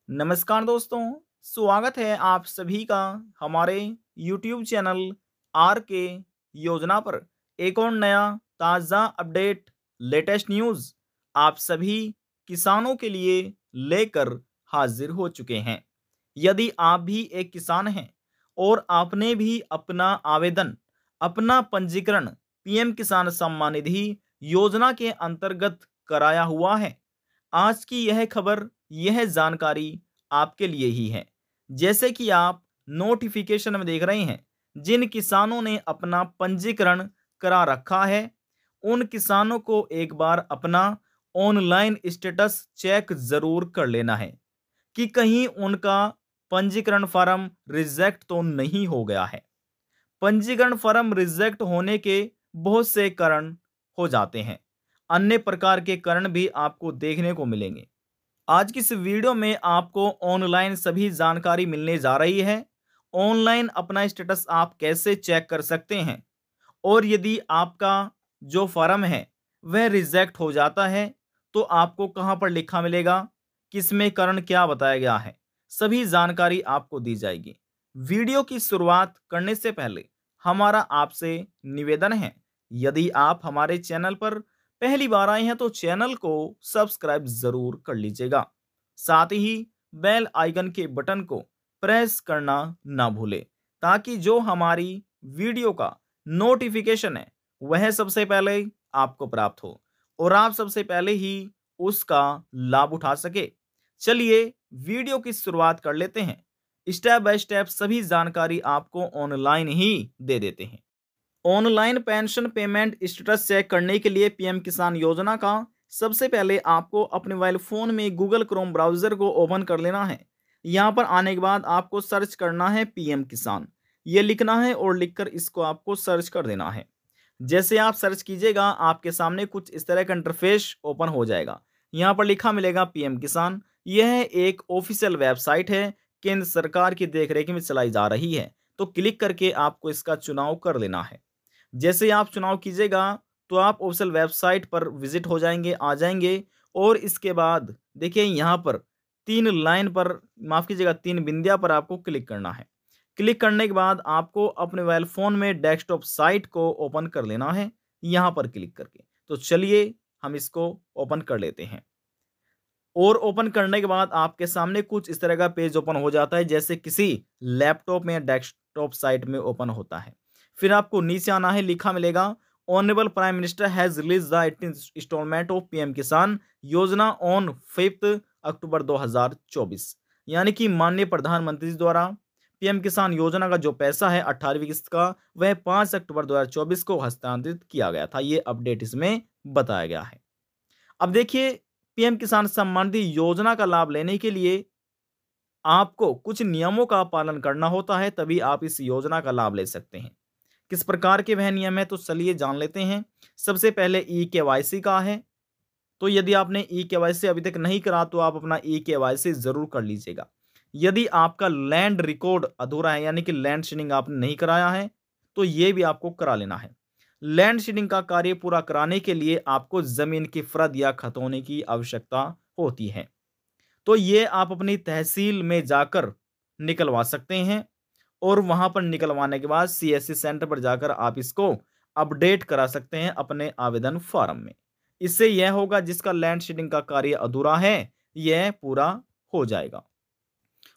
नमस्कार दोस्तों, स्वागत है आप सभी का हमारे YouTube चैनल आर के योजना पर। एक और नया ताज़ा अपडेट, लेटेस्ट न्यूज़ आप सभी किसानों के लिए लेकर हाजिर हो चुके हैं। यदि आप भी एक किसान हैं और आपने भी अपना आवेदन, अपना पंजीकरण पीएम किसान सम्मान निधि योजना के अंतर्गत कराया हुआ है, आज की यह खबर, यह जानकारी आपके लिए ही है। जैसे कि आप नोटिफिकेशन में देख रहे हैं, जिन किसानों ने अपना पंजीकरण करा रखा है, उन किसानों को एक बार अपना ऑनलाइन स्टेटस चेक जरूर कर लेना है कि कहीं उनका पंजीकरण फॉर्म रिजेक्ट तो नहीं हो गया है। पंजीकरण फॉर्म रिजेक्ट होने के बहुत से कारण हो जाते हैं, अन्य प्रकार के कारण भी आपको देखने को मिलेंगे। आज की इस वीडियो में आपको ऑनलाइन सभी जानकारी मिलने जा रही है। ऑनलाइन अपना स्टेटस आप कैसे चेक कर सकते हैं, और यदि आपका जो फॉर्म है वह रिजेक्ट हो जाता है तो आपको कहां पर लिखा मिलेगा, किसमें कारण क्या बताया गया है, सभी जानकारी आपको दी जाएगी। वीडियो की शुरुआत करने से पहले हमारा आपसे निवेदन है, यदि आप हमारे चैनल पर पहली बार आए हैं तो चैनल को सब्सक्राइब जरूर कर लीजिएगा। साथ ही बेल आइकन के बटन को प्रेस करना ना भूलें, ताकि जो हमारी वीडियो का नोटिफिकेशन है वह सबसे पहले आपको प्राप्त हो और आप सबसे पहले ही उसका लाभ उठा सके। चलिए वीडियो की शुरुआत कर लेते हैं। स्टेप बाय स्टेप सभी जानकारी आपको ऑनलाइन ही दे देते हैं। Online pension payment status check करने के लिए पीएम किसान योजना का सबसे पहले आपको अपने मोबाइल फोन में गूगल क्रोम ब्राउजर को ओपन कर लेना है। यहां पर आने के बाद आपको सर्च करना है पीएम किसान, ये लिखना है और लिखकर इसको आपको सर्च कर देना है। जैसे आप सर्च कीजिएगा आपके सामने कुछ इस तरह का इंटरफेस ओपन हो जाएगा। यहाँ पर लिखा मिलेगा पीएम किसान। यह एक ऑफिशियल वेबसाइट है, केंद्र सरकार की देखरेख में चलाई जा रही है। तो क्लिक करके आपको इसका चुनाव कर लेना है। जैसे ही आप चुनाव कीजिएगा तो आप ऑफिशियल वेबसाइट पर विजिट हो जाएंगे, आ जाएंगे। और इसके बाद देखिए यहाँ पर तीन लाइन पर, माफ कीजिएगा तीन बिंदिया पर आपको क्लिक करना है। क्लिक करने के बाद आपको अपने मोबाइल फोन में डेस्कटॉप साइट को ओपन कर लेना है, यहां पर क्लिक करके। तो चलिए हम इसको ओपन कर लेते हैं। और ओपन करने के बाद आपके सामने कुछ इस तरह का पेज ओपन हो जाता है, जैसे किसी लैपटॉप में डेस्कटॉप साइट में ओपन होता है। फिर आपको नीचे आना है, लिखा मिलेगा honourable prime minister has release the 18th instalment of PM Kisan Yojana on 5 अक्टूबर 2024। यानी कि माननीय प्रधानमंत्री जी द्वारा पीएम किसान योजना का जो पैसा है 18वीं किस्त का, वह 5 अक्टूबर 2024 को हस्तांतरित किया गया था। ये अपडेट इसमें बताया गया है। अब देखिए, पीएम किसान सम्मान निधि योजना का लाभ लेने के लिए आपको कुछ नियमों का पालन करना होता है, तभी आप इस योजना का लाभ ले सकते हैं। किस प्रकार के वह नियम है, तो चलिए जान लेते हैं। सबसे पहले ई केवाईसी का है। तो यदि आपने ई केवाईसी अभी तक नहीं करा तो आप अपना ई केवाईसी जरूर कर लीजिएगा। यदि आपका लैंड रिकॉर्ड अधूरा है, यानी कि लैंड सीडिंग आपने नहीं कराया है, तो ये भी आपको करा लेना है। लैंड सीडिंग का कार्य पूरा कराने के लिए आपको जमीन की फरद या खतौनी की आवश्यकता होती है। तो ये आप अपनी तहसील में जाकर निकलवा सकते हैं, और वहां पर निकलवाने के बाद सीएससी सेंटर पर जाकर आप इसको अपडेट करा सकते हैं अपने आवेदन फॉर्म में। इससे यह होगा जिसका लैंड सीडिंग का कार्य अधूरा है, यह पूरा हो जाएगा।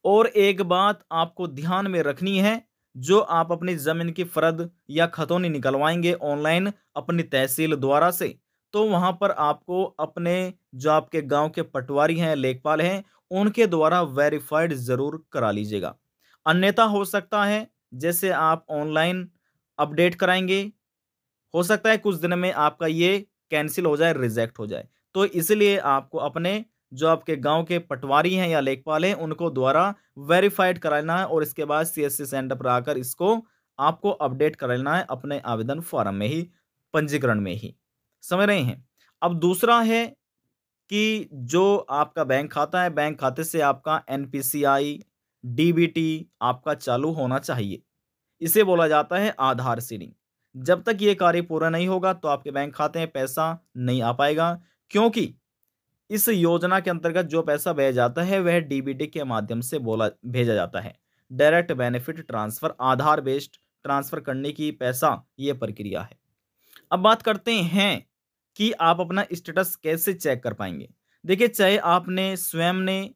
और एक बात आपको ध्यान में रखनी है, जो आप अपनी जमीन की फरद या खतौनी निकलवाएंगे ऑनलाइन अपनी तहसील द्वारा से, तो वहां पर आपको अपने जो आपके गांव के पटवारी हैं, लेखपाल हैं, उनके द्वारा वेरीफाइड जरूर करा लीजिएगा। अन्यथा हो सकता है जैसे आप ऑनलाइन अपडेट कराएंगे, हो सकता है कुछ दिन में आपका ये कैंसिल हो जाए, रिजेक्ट हो जाए। तो इसलिए आपको अपने जो आपके गांव के पटवारी हैं या लेखपाल हैं, उनको द्वारा वेरीफाइड कराना है, और इसके बाद सीएससी सेंटर पर आकर इसको आपको अपडेट कराना है अपने आवेदन फॉर्म में ही, पंजीकरण में ही। समझ रहे हैं। अब दूसरा है कि जो आपका बैंक खाता है, बैंक खाते से आपका एनपीसीआई, डीबीटी आपका चालू होना चाहिए। इसे बोला जाता है आधार सीडिंग। जब तक ये कार्य पूरा नहीं होगा तो आपके बैंक खाते में पैसा नहीं आ पाएगा, क्योंकि इस योजना के अंतर्गत जो पैसा भेजा जाता है वह डीबीटी के माध्यम से बोला भेजा जाता है। डायरेक्ट बेनिफिट ट्रांसफर, आधार बेस्ड ट्रांसफर करने की पैसा ये प्रक्रिया है। अब बात करते हैं कि आप अपना स्टेटस कैसे चेक कर पाएंगे। देखिए, चाहे आपने स्वयं ने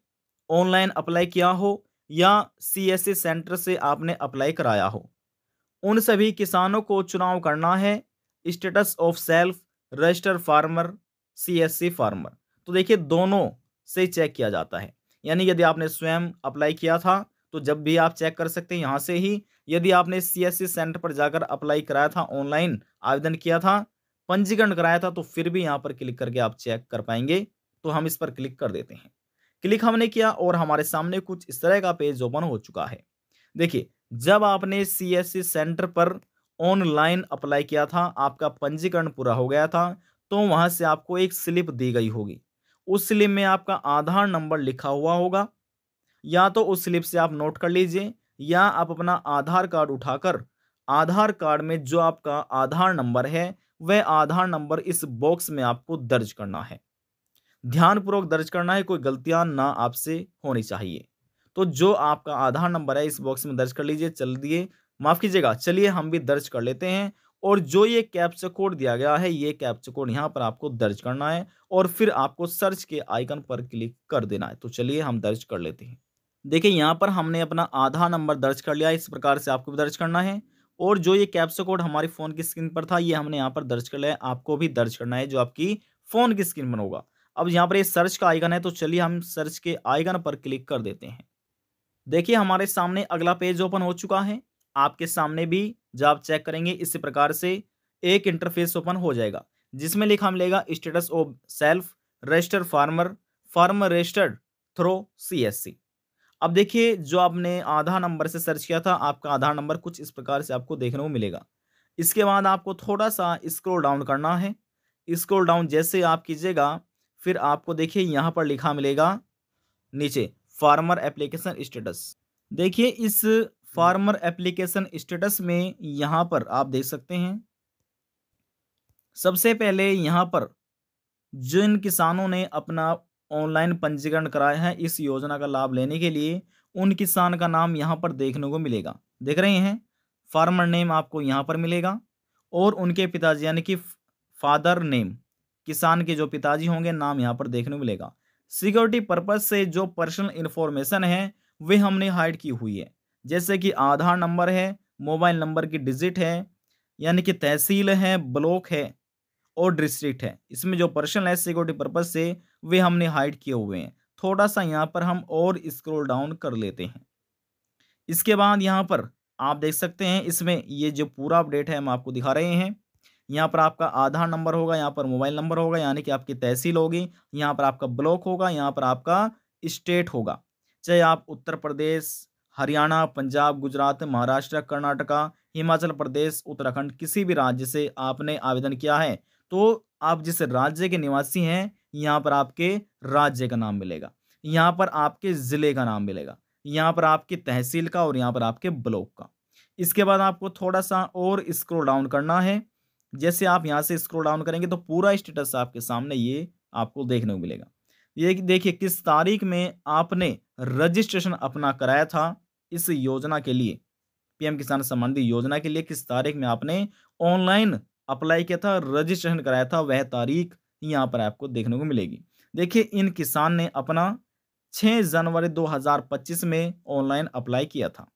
ऑनलाइन अप्लाई किया हो या सीएससी सेंटर से आपने अप्लाई कराया हो, उन सभी किसानों को चुनाव करना है status of self register farmer, CSC farmer. तो देखिए, दोनों से चेक किया जाता है। यानी यदि आपने स्वयं अप्लाई किया था तो जब भी आप चेक कर सकते हैं यहाँ से ही। यदि आपने सीएससी सेंटर पर जाकर अप्लाई कराया था, ऑनलाइन आवेदन किया था, पंजीकरण कराया था, तो फिर भी यहाँ पर क्लिक करके आप चेक कर पाएंगे। तो हम इस पर क्लिक कर देते हैं। क्लिक हमने किया और हमारे सामने कुछ इस तरह का पेज ओपन हो चुका है। देखिए, जब आपने सीएससी सेंटर पर ऑनलाइन अप्लाई किया था, आपका पंजीकरण पूरा हो गया था, तो वहां से आपको एक स्लिप दी गई होगी। उस स्लिप में आपका आधार नंबर लिखा हुआ होगा। या तो उस स्लिप से आप नोट कर लीजिए, या आप अपना आधार कार्ड उठाकर आधार कार्ड में जो आपका आधार नंबर है वह आधार नंबर इस बॉक्स में आपको दर्ज करना है। ध्यानपूर्वक दर्ज करना है, कोई गलतियां ना आपसे होनी चाहिए। तो जो आपका आधार नंबर है इस बॉक्स में दर्ज कर लीजिए। चलिए, माफ कीजिएगा, चलिए हम भी दर्ज कर लेते हैं। और जो ये कैप्चा कोड दिया गया है, ये कैप्चा कोड यहाँ पर आपको दर्ज करना है और फिर आपको सर्च के आइकन पर क्लिक कर देना है। तो चलिए हम दर्ज कर लेते हैं। देखिए, यहाँ पर हमने अपना आधार नंबर दर्ज कर लिया। इस प्रकार से आपको भी दर्ज करना है। और जो ये कैप्चा कोड हमारी फोन की स्क्रीन पर था, ये हमने यहाँ पर दर्ज कर लिया है। आपको भी दर्ज करना है जो आपकी फोन की स्क्रीन पर होगा। अब यहाँ पर ये सर्च का आइकन है, तो चलिए हम सर्च के आइकन पर क्लिक कर देते हैं। देखिए, हमारे सामने अगला पेज ओपन हो चुका है। आपके सामने भी जब आप चेक करेंगे इसी प्रकार से एक इंटरफेस ओपन हो जाएगा, जिसमें लिखा मिलेगा status of self registered farmer, farmer registered through CSC. अब देखिए, जो आपने आधार नंबर से सर्च किया था, आपका आधार नंबर कुछ इस प्रकार से आपको देखने को मिलेगा। इसके बाद आपको थोड़ा सा स्क्रॉल डाउन करना है। स्क्रॉल डाउन जैसे आप कीजिएगा, फिर आपको देखिए यहाँ पर लिखा मिलेगा नीचे फार्मर एप्लीकेशन स्टेटस। देखिए, इस फार्मर एप्लीकेशन स्टेटस में यहाँ पर आप देख सकते हैं, सबसे पहले यहाँ पर जिन किसानों ने अपना ऑनलाइन पंजीकरण कराया है इस योजना का लाभ लेने के लिए, उन किसान का नाम यहाँ पर देखने को मिलेगा। देख रहे हैं, फार्मर नेम आपको यहाँ पर मिलेगा और उनके पिताजी यानी कि फादर नेम, किसान के जो पिताजी होंगे, नाम यहाँ पर देखने को मिलेगा। सिक्योरिटी पर्पज से जो पर्सनल इंफॉर्मेशन है वे हमने हाइड की हुई है, जैसे कि आधार नंबर है, मोबाइल नंबर की डिजिट है, यानी कि तहसील है, ब्लॉक है और डिस्ट्रिक्ट है। इसमें जो पर्सनल है सिक्योरिटी पर्पज से वे हमने हाइड किए हुए हैं। थोड़ा सा यहाँ पर हम और स्क्रॉल डाउन कर लेते हैं। इसके बाद यहाँ पर आप देख सकते हैं, इसमें ये जो पूरा अपडेट है हम आपको दिखा रहे हैं। यहाँ पर आपका आधार नंबर होगा, यहाँ पर मोबाइल नंबर होगा यानी कि आपकी तहसील होगी, यहाँ पर आपका ब्लॉक होगा, यहाँ पर आपका स्टेट होगा। चाहे आप उत्तर प्रदेश, हरियाणा, पंजाब, गुजरात, महाराष्ट्र, कर्नाटका, हिमाचल प्रदेश, उत्तराखंड, किसी भी राज्य से आपने आवेदन किया है, तो आप जिस राज्य के निवासी हैं यहाँ पर आपके राज्य का नाम मिलेगा, यहाँ पर आपके ज़िले का नाम मिलेगा, यहाँ पर आपकी तहसील का और यहाँ पर आपके ब्लॉक का। इसके बाद आपको थोड़ा सा और स्क्रॉल डाउन करना है। जैसे आप यहाँ से स्क्रॉल डाउन करेंगे तो पूरा स्टेटस आपके सामने ये आपको देखने को मिलेगा। ये देखिए किस तारीख में आपने रजिस्ट्रेशन अपना कराया था इस योजना के लिए, पीएम किसान सम्मान निधि योजना के लिए किस तारीख में आपने ऑनलाइन अप्लाई किया था, रजिस्ट्रेशन कराया था, वह तारीख यहाँ पर आपको देखने को मिलेगी। देखिए, इन किसान ने अपना 6 जनवरी 2025 में ऑनलाइन अप्लाई किया था।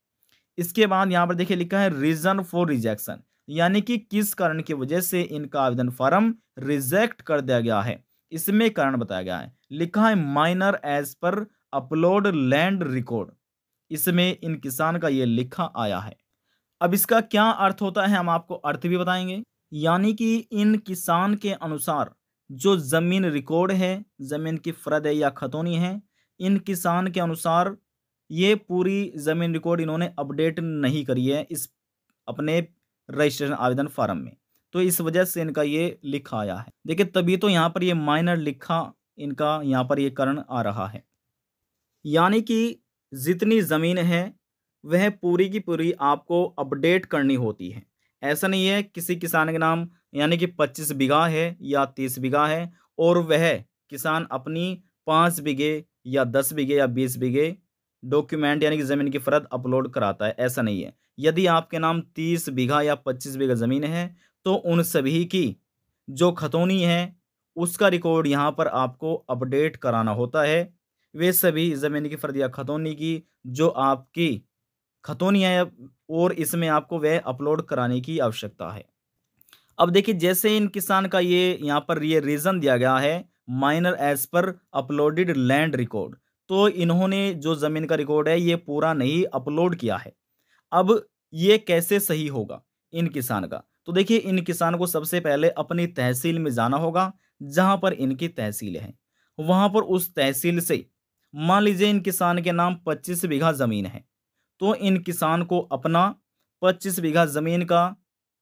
इसके बाद यहाँ पर देखिए लिखा है रीजन फॉर रिजेक्शन, यानी कि किस कारण की वजह से इनका आवेदन फॉर्म रिजेक्ट कर दिया गया है। इसमें कारण बताया गया है, लिखा है माइनर एज पर अपलोड लैंड रिकॉर्ड। इसमें इन किसान का ये लिखा आया है। अब इसका क्या अर्थ होता है हम आपको अर्थ भी बताएंगे। यानी कि इन किसान के अनुसार जो जमीन रिकॉर्ड है, जमीन की फर्द है या खतौनी है, इन किसान के अनुसार ये पूरी जमीन रिकॉर्ड इन्होंने अपडेट नहीं करी है इस अपने रजिस्ट्रेशन आवेदन फॉर्म में, तो इस वजह से इनका ये लिखा आया है। देखिए, तभी तो यहाँ पर ये माइनर लिखा इनका यहाँ पर ये कारण आ रहा है। यानी कि जितनी ज़मीन है वह पूरी की पूरी आपको अपडेट करनी होती है। ऐसा नहीं है किसी किसान के नाम यानी कि 25 बीघा है या 30 बीघा है और वह किसान अपनी 5 बीघे या 10 बीघे या 20 बीघे डॉक्यूमेंट यानी कि ज़मीन की फ़रद अपलोड कराता है, ऐसा नहीं है। यदि आपके नाम 30 बीघा या 25 बीघा ज़मीन है, तो उन सभी की जो खतौनी है, उसका रिकॉर्ड यहाँ पर आपको अपडेट कराना होता है। वे सभी ज़मीन की फ़रद या खतौनी की जो आपकी खतौनी है और इसमें आपको वह अपलोड कराने की आवश्यकता है। अब देखिए जैसे इन किसान का ये यहाँ पर ये रीज़न दिया गया है minor as per uploaded land record, तो इन्होंने जो ज़मीन का रिकॉर्ड है ये पूरा नहीं अपलोड किया है। अब ये कैसे सही होगा इन किसान का? तो देखिए इन किसान को सबसे पहले अपनी तहसील में जाना होगा, जहाँ पर इनकी तहसील है। वहाँ पर उस तहसील से मान लीजिए इन किसान के नाम 25 बीघा ज़मीन है, तो इन किसान को अपना 25 बीघा ज़मीन का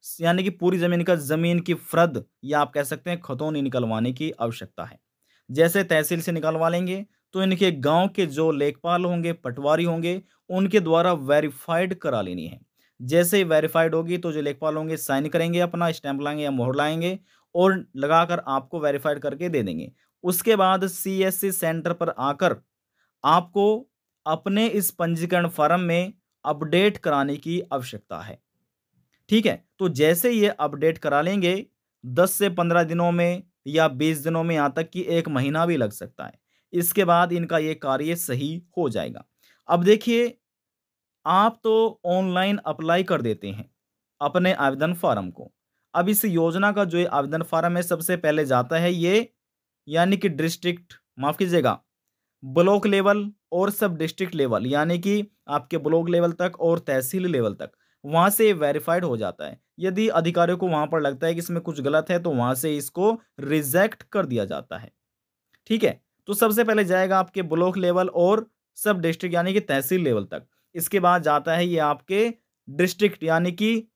यानी कि पूरी ज़मीन की फ़रद या आप कह सकते हैं खतौनी निकलवाने की आवश्यकता है। जैसे तहसील से निकलवा लेंगे, तो इनके गाँव के जो लेखपाल होंगे, पटवारी होंगे, उनके द्वारा वेरिफ़ाइड करा लेनी है। जैसे ही वेरिफ़ाइड होगी तो जो लेखपाल होंगे साइन करेंगे, अपना स्टैम्प लाएँगे या मोहर लाएँगे और लगाकर आपको वेरिफ़ाइड करके दे देंगे। उसके बाद सीएससी सेंटर पर आकर आपको अपने इस पंजीकरण फ़ॉर्म में अपडेट कराने की आवश्यकता है। ठीक है? तो जैसे ये अपडेट करा लेंगे, 10 से 15 दिनों में या 20 दिनों में, यहाँ तक कि 1 महीना भी लग सकता है। इसके बाद इनका ये कार्य सही हो जाएगा। अब देखिए, आप तो ऑनलाइन अप्लाई कर देते हैं अपने आवेदन फ़ॉर्म को। अब इस योजना का जो ये आवेदन फ़ॉर्म है, सबसे पहले जाता है ये यानी कि डिस्ट्रिक्ट माफ़ कीजिएगा, ब्लॉक लेवल और सब डिस्ट्रिक्ट लेवल यानी कि आपके ब्लॉक लेवल तक और तहसील लेवल तक, वहाँ से वेरिफाइड हो जाता है। यदि अधिकारियों को वहाँ पर लगता है कि इसमें कुछ गलत है, तो वहाँ से इसको रिजेक्ट कर दिया जाता है। ठीक है? तो सबसे पहले जाएगा आपके ब्लॉक लेवल और सब डिस्ट्रिक्ट यानी कि तहसील लेवल तक। इसके बाद जाता है ये आपके डिस्ट्रिक्ट यानी कि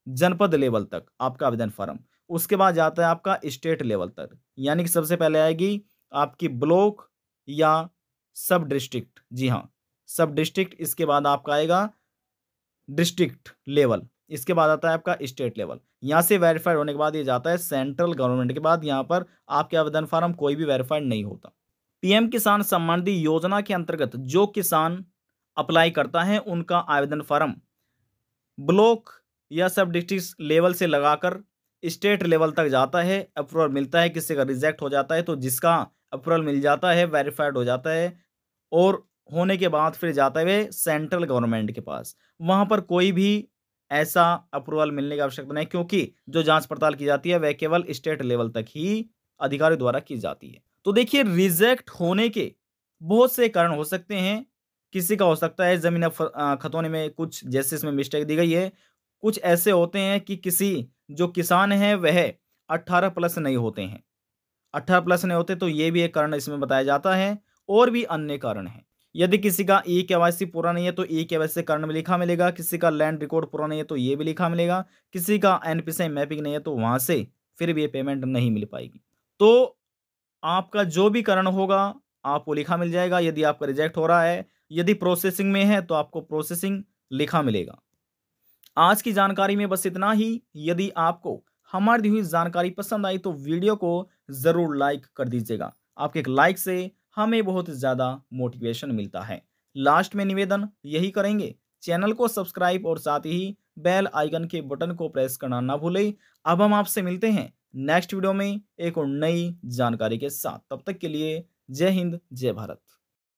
जनपद लेवल तक आपका आवेदन फ़ॉर्म। उसके बाद जाता है आपका स्टेट लेवल तक, यानी कि सबसे पहले आएगी आपकी ब्लॉक या सब डिस्ट्रिक्ट, जी हाँ, सब डिस्ट्रिक्ट। इसके बाद आपका आएगा डिस्ट्रिक्ट लेवल, इसके बाद आता है आपका स्टेट लेवल। यहाँ से वेरीफाइड होने के बाद ये जाता है सेंट्रल गवर्नमेंट के बाद, यहाँ पर आपके आवेदन फ़ॉर्म कोई भी वेरीफाइड नहीं होता। पीएम किसान सम्मान निधि योजना के अंतर्गत जो किसान अप्लाई करता है, उनका आवेदन फ़ॉर्म ब्लॉक या सब डिस्ट्रिक्ट लेवल से लगाकर स्टेट लेवल तक जाता है, अप्रूवल मिलता है, किसी का रिजेक्ट हो जाता है, तो जिसका अप्रूवल मिल जाता है, वेरीफाइड हो जाता है और होने के बाद फिर जाता है वे सेंट्रल गवर्नमेंट के पास। वहाँ पर कोई भी ऐसा अप्रूवल मिलने की आवश्यकता नहीं, क्योंकि जो जाँच पड़ताल की जाती है, वह केवल स्टेट लेवल तक ही अधिकारियों द्वारा की जाती है। तो देखिए रिजेक्ट होने के बहुत से कारण हो सकते हैं। किसी का हो सकता है ज़मीन खतौनी में कुछ जैसे इसमें मिस्टेक दी गई है। कुछ ऐसे होते हैं कि किसी जो किसान है वह 18 प्लस नहीं होते हैं। 18 प्लस नहीं होते, तो ये भी एक कारण इसमें बताया जाता है और भी अन्य कारण हैं। यदि किसी का ई-केवाईसी पूरा नहीं है तो ई-केवाईसी कारण में लिखा मिलेगा, किसी का लैंड रिकॉर्ड पूरा नहीं है तो ये भी लिखा मिलेगा, किसी का एनपीसीआई मैपिंग नहीं है तो वहाँ से फिर भी ये पेमेंट नहीं मिल पाएगी। तो आपका जो भी कारण होगा आपको लिखा मिल जाएगा। यदि आपका रिजेक्ट हो रहा है, यदि प्रोसेसिंग में है तो आपको प्रोसेसिंग लिखा मिलेगा। आज की जानकारी में बस इतना ही। यदि आपको हमारी दी हुई जानकारी पसंद आई तो वीडियो को ज़रूर लाइक कर दीजिएगा। आपके एक लाइक से हमें बहुत ज़्यादा मोटिवेशन मिलता है। लास्ट में निवेदन यही करेंगे, चैनल को सब्सक्राइब और साथ ही बेल आइकन के बटन को प्रेस करना ना भूलें। अब हम आपसे मिलते हैं नेक्स्ट वीडियो में एक और नई जानकारी के साथ। तब तक के लिए जय हिंद, जय भारत।